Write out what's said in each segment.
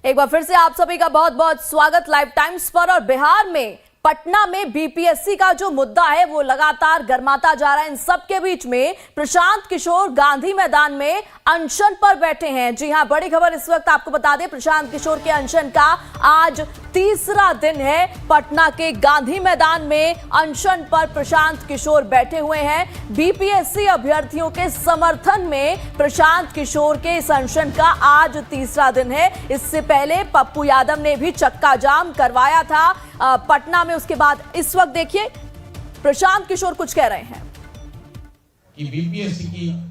एक बार फिर से आप सभी का बहुत बहुत स्वागत लाइव टाइम्स पर। और बिहार में पटना में बीपीएससी का जो मुद्दा है वो लगातार गर्माता जा रहा है। इन सब के बीच में प्रशांत किशोर गांधी मैदान में अनशन पर बैठे हैं। जी हां, बड़ी खबर इस वक्त आपको बता दें, प्रशांत किशोर के अनशन का आज तीसरा दिन है। पटना के गांधी मैदान में अनशन पर प्रशांत किशोर बैठे हुए हैं। बीपीएससी अभ्यर्थियों के समर्थन में प्रशांत किशोर के इस अनशन का आज तीसरा दिन है। इससे पहले पप्पू यादव ने भी चक्का जाम करवाया था पटना में। उसके बाद इस वक्त देखिए प्रशांत किशोर कुछ कह रहे हैं कि बीपीएससी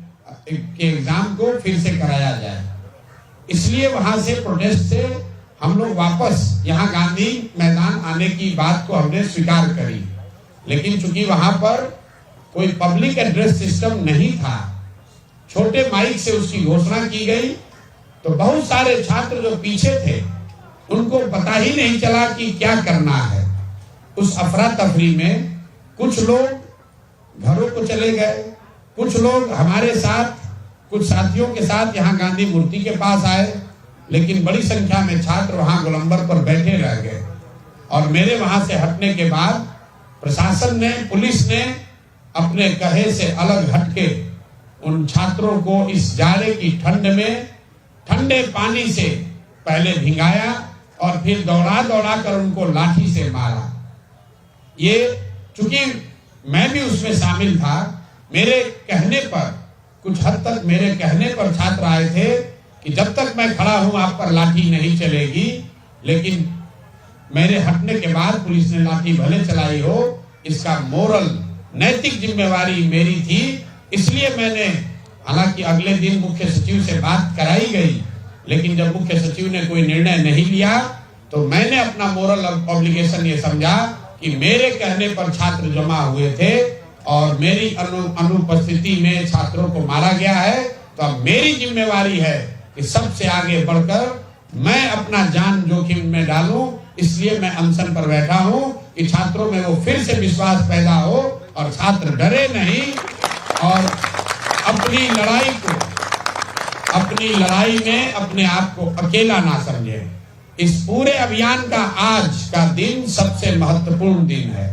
के एग्जाम को फिर से कराया जाए, इसलिए वहां से प्रोटेस्ट से हम लोग वापस यहां गांधी मैदान आने की बात को हमने स्वीकार करी। लेकिन चूंकि वहां पर कोई पब्लिक एड्रेस सिस्टम नहीं था, छोटे माइक से उसकी घोषणा की गई, तो बहुत सारे छात्र जो पीछे थे उनको पता ही नहीं चला कि क्या करना है। उस अफरा तफरी में कुछ लोग घरों को चले गए, कुछ लोग हमारे साथ कुछ साथियों के साथ यहाँ गांधी मूर्ति के पास आए, लेकिन बड़ी संख्या में छात्र वहां गोलंबर पर बैठे रह गए। और मेरे वहां से हटने के बाद प्रशासन ने, पुलिस ने अपने कहे से अलग हटके उन छात्रों को इस जाड़े की ठंड में ठंडे पानी से पहले भिंगाया और फिर दौड़ा दौड़ा कर उनको लाठी से मारा। ये चूंकि मैं भी उसमें शामिल था, मेरे कहने पर, कुछ हद तक मेरे कहने पर छात्र आए थे कि जब तक मैं खड़ा हूं आप पर लाठी नहीं चलेगी। लेकिन मेरे हटने के बाद पुलिस ने लाठी भले चलाई हो, इसका मोरल नैतिक जिम्मेवारी मेरी थी। इसलिए मैंने, हालांकि अगले दिन मुख्य सचिव से बात कराई गई, लेकिन जब मुख्य सचिव ने कोई निर्णय नहीं लिया तो मैंने अपना मोरल ऑब्लिगेशन ये समझा कि मेरे कहने पर छात्र जमा हुए थे और मेरी अनुपस्थिति में छात्रों को मारा गया है, तो अब मेरी जिम्मेवारी है कि सबसे आगे बढ़कर मैं अपना जान जोखिम में डालूं। इसलिए मैं अनशन पर बैठा हूं कि छात्रों में वो फिर से विश्वास पैदा हो और छात्र डरे नहीं और अपनी लड़ाई में अपने आप को अकेला ना समझे। इस पूरे अभियान का आज का दिन सबसे महत्वपूर्ण दिन है।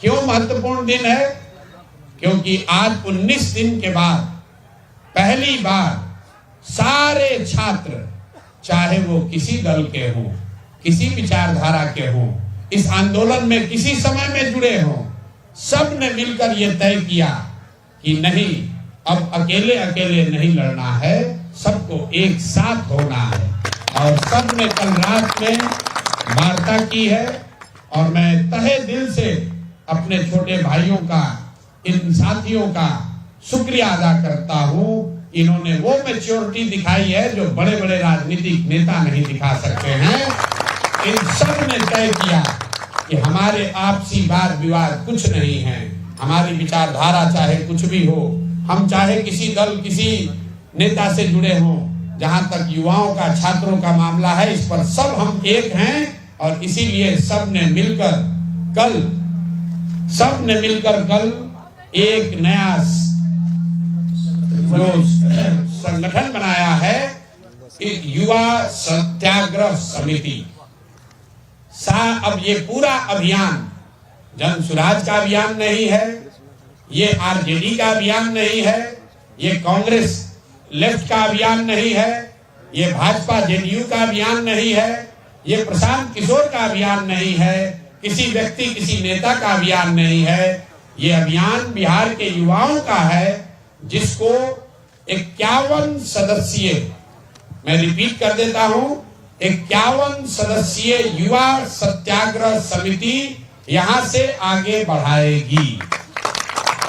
क्यों महत्वपूर्ण दिन है? क्योंकि आज 19 दिन के बाद पहली बार सारे छात्र, चाहे वो किसी दल के हों, किसी विचारधारा के हों, इस आंदोलन में किसी समय में जुड़े हों, सब ने मिलकर यह तय किया कि नहीं, अब अकेले अकेले नहीं लड़ना है, सबको एक साथ होना है। और सब ने कल रात में वार्ता की है और मैं तहे दिल से अपने छोटे भाइयों का, इन साथियों का शुक्रिया अदा करता हूं। इन्होंने वो मैच्योरिटी दिखाई है जो बड़े बड़े राजनीतिक नेता नहीं दिखा सकते हैं। इन सब ने तय किया कि हमारे आपसी वाद विवाद कुछ नहीं है, हमारी विचारधारा चाहे कुछ भी हो, हम चाहे किसी दल, किसी नेता से जुड़े हों, जहां तक युवाओं का, छात्रों का मामला है, इस पर सब हम एक हैं। और इसीलिए सब ने मिलकर कल एक नया जो संगठन बनाया है, युवा सत्याग्रह समिति। अब ये पूरा अभियान जन सुराज का अभियान नहीं है, ये आरजेडी का अभियान नहीं है, ये कांग्रेस लेफ्ट का अभियान नहीं है, ये भाजपा जेडीयू का अभियान नहीं है, ये प्रशांत किशोर का अभियान नहीं है, किसी व्यक्ति, किसी नेता का अभियान नहीं है। ये अभियान बिहार के युवाओं का है, जिसको 51 सदस्यीय, मैं रिपीट कर देता हूं, 51 सदस्यीय युवा सत्याग्रह समिति यहां से आगे बढ़ाएगी।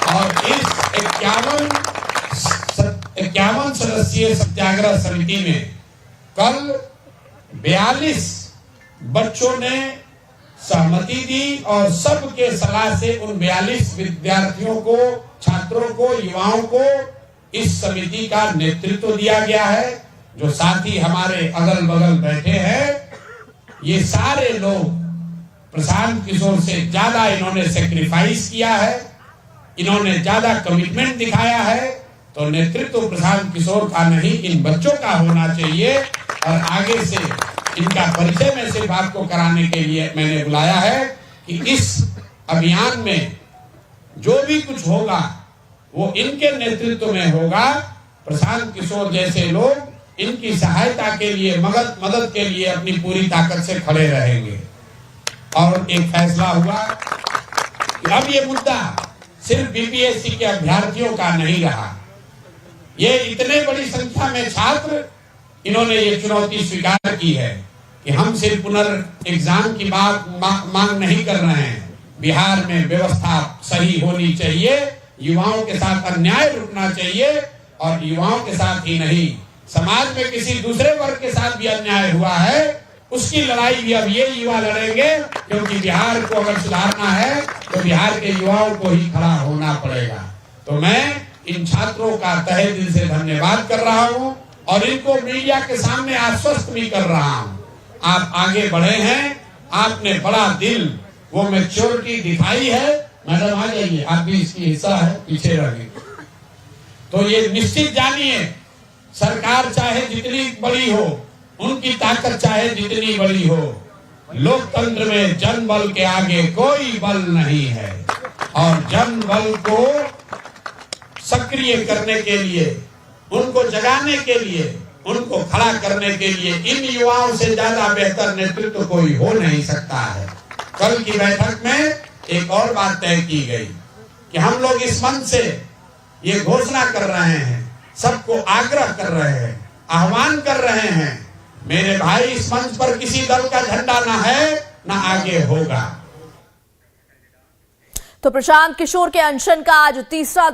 और इस 51 सदस्यीय सत्याग्रह समिति में कल 42 बच्चों ने सहमति दी और सबके सलाह से उन 42 विद्यार्थियों को, छात्रों को, युवाओं को इस समिति का नेतृत्व दिया गया है। जो साथी हमारे अगल बगल बैठे हैं, ये सारे लोग प्रशांत किशोर से ज्यादा इन्होंने सेक्रीफाइस किया है, इन्होंने ज्यादा कमिटमेंट दिखाया है। तो नेतृत्व प्रशांत किशोर का नहीं, इन बच्चों का होना चाहिए। और आगे से इनका परिचय मैं सिर्फ आपको कराने के लिए मैंने बुलाया है कि इस अभियान में जो भी कुछ होगा वो इनके नेतृत्व में होगा। प्रशांत किशोर जैसे लोग इनकी सहायता के लिए मदद के लिए अपनी पूरी ताकत से खड़े रहेंगे। और एक फैसला हुआ कि अब ये मुद्दा सिर्फ बीपीएससी के अभ्यर्थियों का नहीं रहा। ये इतने बड़ी संख्या में छात्र इन्होंने ये चुनौती स्वीकार की है कि हम सिर्फ पुनर्एग्जाम की बात मांग नहीं कर रहे हैं। बिहार में व्यवस्था सही होनी चाहिए, युवाओं के साथ अन्याय रुकना चाहिए, और युवाओं के साथ ही नहीं, समाज में किसी दूसरे वर्ग के साथ भी अन्याय हुआ है उसकी लड़ाई भी अब ये युवा लड़ेंगे, क्योंकि बिहार को अगर सुधारना है तो बिहार के युवाओं को ही खड़ा होना पड़ेगा। तो मैं इन छात्रों का तहे दिल से धन्यवाद कर रहा हूं और इनको मीडिया के सामने आश्वस्त भी कर रहा हूं। आप आगे बढ़े हैं, आपने बड़ा दिल, वो मैच्योरिटी दिखाई है। मैडम आ जाइए, आप भी इसकी हिस्सा है, पीछे रहिए। तो ये निश्चित जानिए, सरकार चाहे जितनी बड़ी हो, उनकी ताकत चाहे जितनी बड़ी हो, लोकतंत्र में जनबल के आगे कोई बल नहीं है। और जनबल को सक्रिय करने के लिए, उनको जगाने के लिए, उनको खड़ा करने के लिए इन युवाओं से ज्यादा बेहतर नेतृत्व कोई हो नहीं सकता है। कल की बैठक में एक और बात तय की गई कि हम लोग इस मंच से ये घोषणा कर रहे हैं, सबको आग्रह कर रहे हैं, आह्वान कर रहे हैं, मेरे भाई इस मंच पर किसी दल का झंडा ना है ना आगे होगा। तो प्रशांत किशोर के अनशन का आज तीसरा